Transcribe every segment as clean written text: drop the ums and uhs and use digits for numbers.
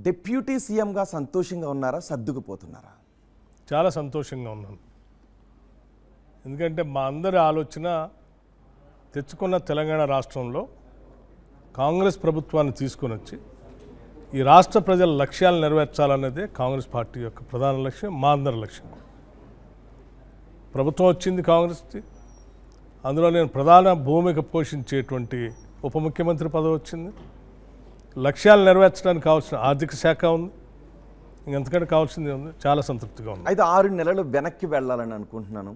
Deputy సీఎంగా సంతోషంగా ఉన్నారా, సర్దుకుపోతున్నారా? చాలా సంతోషంగా ఉన్నాను. ఎందుకంటే మా అందరి ఆలోచన తెచ్చుకున్న తెలంగాణ రాష్ట్రంలో కాంగ్రెస్ ప్రభుత్వాన్ని తీసుకొని వచ్చి ఈ రాష్ట్ర ప్రజల లక్ష్యాలు నెరవేర్చాలన్నదే కాంగ్రెస్ పార్టీ యొక్క ప్రధాన లక్ష్యం, మా అందరి లక్ష్యం. ప్రభుత్వం వచ్చింది కాంగ్రెస్ది, అందులో నేను ప్రధాన భూమిక పోషించేటువంటి ఉప ముఖ్యమంత్రి పదవి వచ్చింది. లక్ష్యాలు నెరవేర్చడానికి కావాల్సిన ఆర్థిక శాఖ ఉంది, ఇంకెంతకంటే కావాల్సింది ఉంది. చాలా సంతృప్తిగా ఉంది. అయితే 6 నెలలు వెనక్కి వెళ్ళాలని అనుకుంటున్నాను.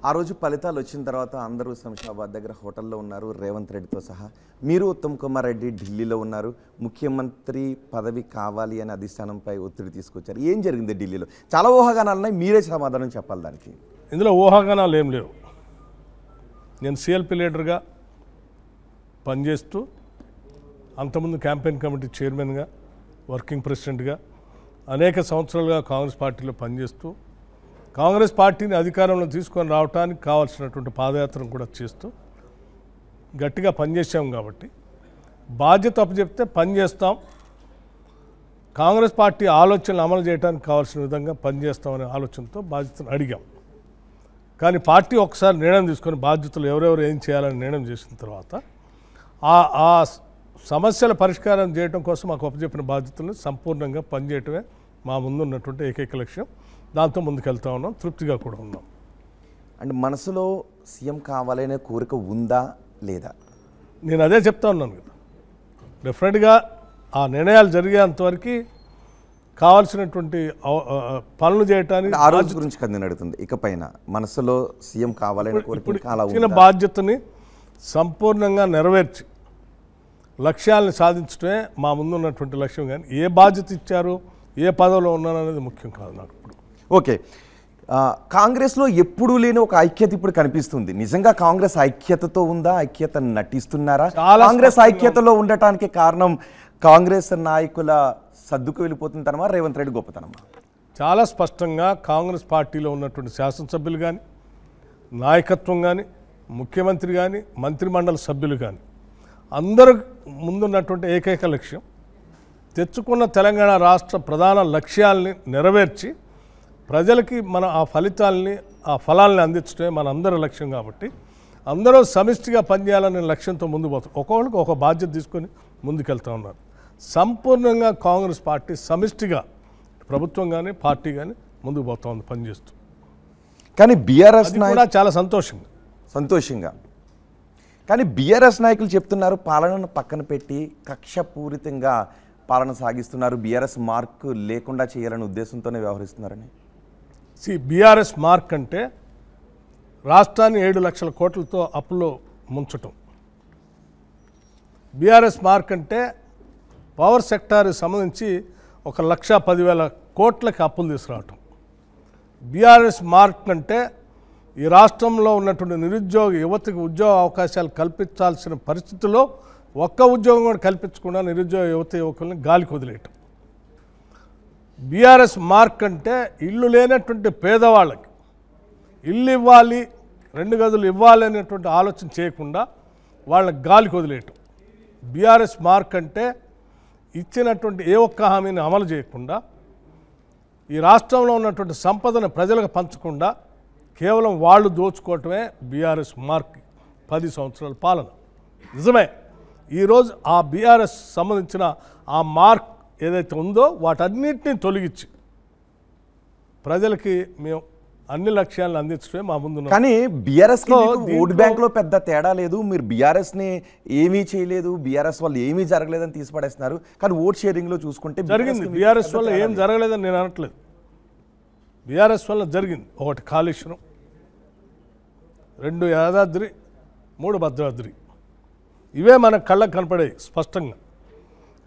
ఆ రోజు ఫలితాలు వచ్చిన తర్వాత అందరూ శంషాబాద్ దగ్గర హోటల్లో ఉన్నారు, రేవంత్ రెడ్డితో సహా. మీరు ఉత్తమ్ కుమార్ రెడ్డి ఢిల్లీలో ఉన్నారు. ముఖ్యమంత్రి పదవి కావాలి అని అధిష్టానంపై ఒత్తిడి తీసుకొచ్చారు. ఏం జరిగింది ఢిల్లీలో? చాలా ఊహాగానాలున్నాయి, మీరే సమాధానం చెప్పాలి దానికి. ఇందులో ఊహాగానాలు ఏం లేవు. నేను సిఎల్పి లీడర్గా పనిచేస్తూ అంతకుముందు క్యాంపెయిన్ కమిటీ చైర్మన్గా, వర్కింగ్ ప్రెసిడెంట్గా అనేక సంవత్సరాలుగా కాంగ్రెస్ పార్టీలో పనిచేస్తూ కాంగ్రెస్ పార్టీని అధికారంలో తీసుకొని రావడానికి కావాల్సినటువంటి పాదయాత్రను కూడా చేస్తూ గట్టిగా పనిచేసాం. కాబట్టి బాధ్యత అప్పచెప్తే పనిచేస్తాం, కాంగ్రెస్ పార్టీ ఆలోచనలు అమలు చేయడానికి కావాల్సిన విధంగా పనిచేస్తామనే ఆలోచనతో బాధ్యతను అడిగాం. కానీ పార్టీ ఒకసారి నిర్ణయం తీసుకొని బాధ్యతలు ఎవరెవరు ఏం చేయాలని నిర్ణయం చేసిన తర్వాత ఆ సమస్యల పరిష్కారం చేయడం కోసం మాకు అప్పచెప్పిన బాధ్యతలను సంపూర్ణంగా పనిచేయటమే మా ముందున్నటువంటి ఏకైక లక్ష్యం. దాంతో ముందుకెళ్తా ఉన్నాం, తృప్తిగా కూడా ఉన్నాం. అంటే మనసులో సీఎం కావాలనే కోరిక ఉందా లేదా? నేను అదే చెప్తా ఉన్నాను కదా, డెఫినెట్గా ఆ నిర్ణయాలు జరిగేంతవరకు కావాల్సినటువంటి పనులు చేయడానికి ఆ రోజు గురించి కదా నేను అడుగుతుంది. ఇకపైన మనసులో సీఎం కావాలనే కోరిక బాధ్యతని సంపూర్ణంగా నెరవేర్చి లక్ష్యాలను సాధించడమే మా ముందున్నటువంటి లక్ష్యం. కానీ ఏ బాధ్యత ఇచ్చారు, ఏ పదవిలో ఉన్నాను అనేది ముఖ్యం కాదు నాకు ఇప్పుడు. ఓకే, కాంగ్రెస్లో ఎప్పుడూ లేని ఒక ఐక్యత ఇప్పుడు కనిపిస్తుంది. నిజంగా కాంగ్రెస్ ఐక్యతతో ఉందా, ఐక్యత నటిస్తున్నారా? కాంగ్రెస్ ఐక్యతలో ఉండటానికి కారణం కాంగ్రెస్ నాయకుల సర్దుకు వెళ్ళిపోతుందనమా, రేవంత్ రెడ్డి గొప్పతనమా? చాలా స్పష్టంగా కాంగ్రెస్ పార్టీలో ఉన్నటువంటి శాసనసభ్యులు కానీ, నాయకత్వం కానీ, ముఖ్యమంత్రి కానీ, మంత్రిమండలి సభ్యులు కానీ అందరూ ముందున్నటువంటి ఏకైక లక్ష్యం తెచ్చుకున్న తెలంగాణ రాష్ట్ర ప్రధాన లక్ష్యాల్ని నెరవేర్చి ప్రజలకి మనం ఆ ఫలితాలని, ఆ ఫలాల్ని అందించడమే మన అందరి లక్ష్యం. కాబట్టి అందరూ సమిష్టిగా పనిచేయాలనే లక్ష్యంతో ముందుకు పోతాం. ఒక్కొక్కరికి ఒక బాధ్యత తీసుకొని ముందుకెళ్తూ ఉన్నారు. సంపూర్ణంగా కాంగ్రెస్ పార్టీ సమిష్టిగా ప్రభుత్వం కానీ పార్టీ కానీ ముందుకు పోతా ఉంది పనిచేస్తూ. కానీ బీఆర్ఎస్ కూడా చాలా సంతోషంగా కానీ బీఆర్ఎస్ నాయకులు చెప్తున్నారు పాలనను పక్కన పెట్టి కక్షపూరితంగా పాలన సాగిస్తున్నారు, బీఆర్ఎస్ మార్క్ లేకుండా చేయాలనే ఉద్దేశంతోనే వ్యవహరిస్తున్నారని. బీఆర్ఎస్ మార్క్ అంటే రాష్ట్రాన్ని 7 లక్షల కోట్లతో అప్పులో ముంచటం. బీఆర్ఎస్ మార్క్ అంటే పవర్ సెక్టార్కి సంబంధించి 1,10,000 కోట్లకి అప్పులు తీసుకురావటం. బీఆర్ఎస్ మార్క్ అంటే ఈ రాష్ట్రంలో ఉన్నటువంటి నిరుద్యోగ యువతకు ఉద్యోగ అవకాశాలు కల్పించాల్సిన పరిస్థితుల్లో ఒక్క ఉద్యోగం కూడా కల్పించకుండా నిరుద్యోగ యువకుల్ని గాలికి వదిలేయటం. బీఆర్ఎస్ మార్క్ అంటే ఇల్లు లేనటువంటి పేదవాళ్ళకి ఇల్లు ఇవ్వాలి, 2 గదులు ఇవ్వాలి అనేటువంటి ఆలోచన చేయకుండా వాళ్ళకి గాలికి వదిలేయటం. బీఆర్ఎస్ మార్క్ అంటే ఇచ్చినటువంటి ఏ ఒక్క హామీని అమలు చేయకుండా ఈ రాష్ట్రంలో ఉన్నటువంటి సంపదను ప్రజలకు పంచకుండా కేవలం వాళ్ళు దోచుకోవటమే బీఆర్ఎస్ మార్క్. 10 సంవత్సరాల పాలన నిజమే. ఈరోజు ఆ బీఆర్ఎస్ సంబంధించిన ఆ మార్క్ ఏదైతే ఉందో వాటన్నిటినీ తొలగించి ప్రజలకి మేము అన్ని లక్ష్యాలను అందించడమే మా ముందు. కానీ బీఆర్ఎస్ ఓట్ బ్యాంక్ లో పెద్ద తేడా లేదు. మీరు బీఆర్ఎస్ ని ఏమీ చేయలేదు, బీఆర్ఎస్ వల్ల ఏమీ జరగలేదని తీసిపడేస్తున్నారు. కానీ ఓట్ షేరింగ్ లో చూసుకుంటే జరిగింది. బీఆర్ఎస్ వల్ల ఏం జరగలేదని నేను అనట్లేదు. బీఆర్ఎస్ వల్ల జరిగింది. 1 కాళేశ్వరం, 2 యాదాద్రి, 3 భద్రాద్రి. ఇవే మన కళ్ళకు కనపడేవి స్పష్టంగా.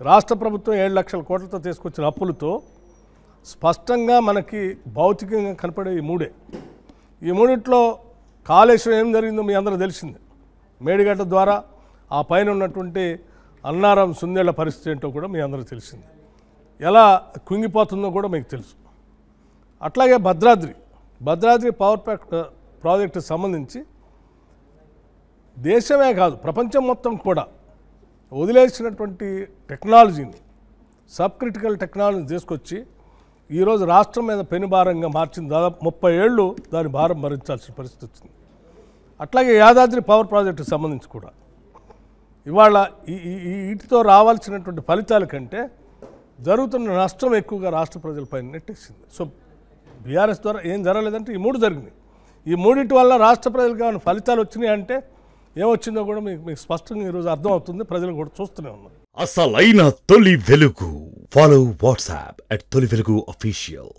రాష్ట్ర ప్రభుత్వం 7 లక్షల కోట్లతో తీసుకొచ్చిన అప్పులతో స్పష్టంగా మనకి భౌతికంగా కనపడే ఈ 3. ఈ 3లో కాళేశ్వరం ఏం జరిగిందో మీ అందరూ తెలిసింది. మేడిగడ్డ ద్వారా ఆ పైన ఉన్నటువంటి అన్నారం సుందేళ్ల పరిస్థితి ఏంటో కూడా మీ అందరూ తెలిసింది. ఎలా కుంగిపోతుందో కూడా మీకు తెలుసు. అట్లాగే భద్రాద్రి పవర్ ప్రాజెక్టు సంబంధించి దేశమే కాదు ప్రపంచం మొత్తం కూడా వదిలేసినటువంటి టెక్నాలజీని సబ్ క్రిటికల్ టెక్నాలజీ తీసుకొచ్చి ఈరోజు రాష్ట్రం మీద పెనుభారంగా మార్చింది. దాదాపు 30 ఏళ్ళు దాని భారం భరించాల్సిన పరిస్థితి వచ్చింది. అట్లాగే యాదాద్రి పవర్ ప్రాజెక్టుకు సంబంధించి కూడా ఇవాళ వీటితో రావాల్సినటువంటి ఫలితాల కంటే జరుగుతున్న నష్టం ఎక్కువగా రాష్ట్ర ప్రజలపైన నెట్టేసింది. సో బీఆర్ఎస్ ద్వారా ఏం జరగలేదంటే ఈ 3 జరిగినాయి. ఈ 3 వల్ల రాష్ట్ర ప్రజలకు ఏమైనా ఫలితాలు వచ్చినాయి అంటే ఏమొచ్చిందో కూడా మీకు స్పష్టంగా ఈరోజు అర్థమవుతుంది. ప్రజలు కూడా చూస్తూనే ఉన్నారు. అసలైన తొలి వెలుగు. ఫాలో వాట్సాప్ @తొలి వెలుగు అఫీషియల్.